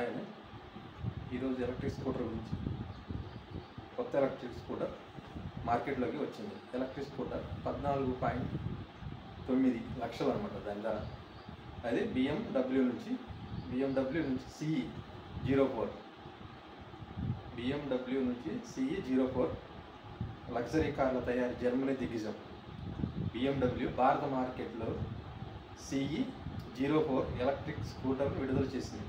ఉన్నాయని ఈరోజు electric scooter గురించి కొత్త ఎలక్ట్రిక్ స్కూటర్ మార్కెట్లోకి వచ్చింది. ఎలక్ట్రిక్ స్కూటర్ 14.9 లక్షలు అనమాట దాని ధర. అది BMW నుంచి CE 04 BMW నుంచి CE 04 లగ్జరీ కార్ల తయారీ జర్మనీ దిగ్గజం BMW భారత మార్కెట్లో CE 04 ఎలక్ట్రిక్ స్కూటర్ విడుదల చేసింది.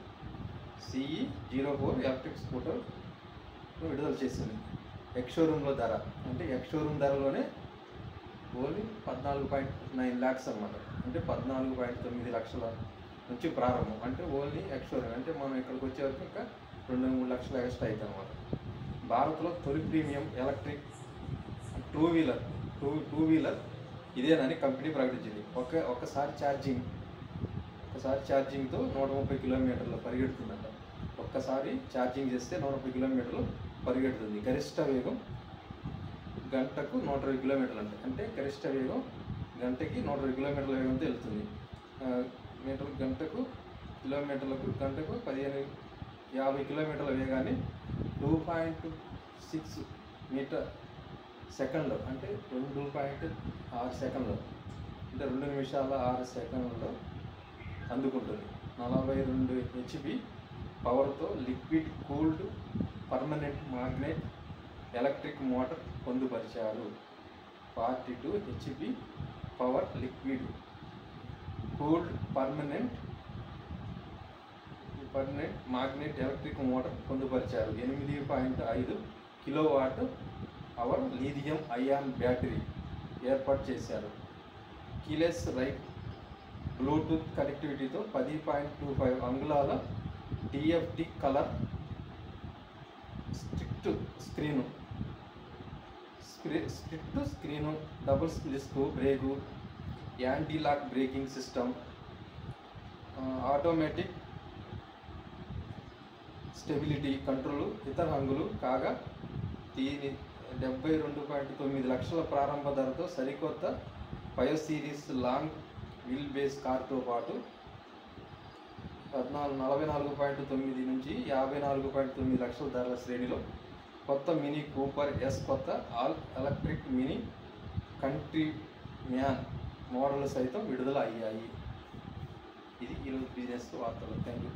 CE 04 ఎలక్ట్రిక్ స్కూటర్ విడుదల చేసింది. ఎక్స్-షోరూమ్లో ధర అంటే ఎక్స్-షోరూమ్ ధరలోనే ఓన్లీ 14.9 lakhs అనమాట. అంటే 14.9 లక్షల నుంచి ప్రారంభం. అంటే ఓన్లీ ఎక్స్-షోరూమ్ అంటే మనం ఇక్కడికి వచ్చే వరకు ఇంకా 2-3 లక్షలు ఎక్స్ట్రా అవుతుంది అనమాట. భారత్లో తొలి ప్రీమియం ఎలక్ట్రిక్ టూ వీలర్ ఇదేనని కంపెనీ ప్రకటించింది. ఒకసారి ఛార్జింగ్తో 130 కిలోమీటర్లు పరిగెడుతుందంట. ఒక్కసారి ఛార్జింగ్ చేస్తే 130 కిలోమీటర్లు పరిగెడుతుంది. గరిష్ట వేగం గంటకు 120 కిలోమీటర్లు అంటే గరిష్ట వేగం గంటకి 120 కిలోమీటర్ల వేగంతో వెళ్తుంది. గంటకు 50 కిలోమీటర్ల వేగాన్ని 2.6 మీటర్ సెకండ్లో అంటే 2.6 సెకండ్లో అంటే 2 నిమిషాల 6 సెకండ్లలో అందుకుంటుంది. 42 HP పవర్తో liquid cooled permanent magnet electric motor పొందుపరిచారు. 42 HP power liquid cooled permanent magnet electric motor పొందుపరిచారు. 8.5 kilowatt hour lithium ion battery ఏర్పాటు చేశారు. కీలెస్ రైట్ బ్లూటూత్ కనెక్టివిటీతో 10.25 అంగుళాల TFT colour strict screen double disc brake anti lock braking system automatic stability control ఇతర హంగులు కాగా దీని 72.9 లక్షల ప్రారంభ ధరతో సరికొత్త 5 సిరీస్ లాంగ్ వీల్ బేస్ కార్తో పాటు 44.9 నుంచి 54.9 లక్షల ధరల శ్రేణిలో కొత్త మినీ కూపర్ S కొత్త all electric mini country man model సైతం విడుదల అయ్యాయి. ఇది ఈరోజు బిజినెస్ వార్తలు. Thank you.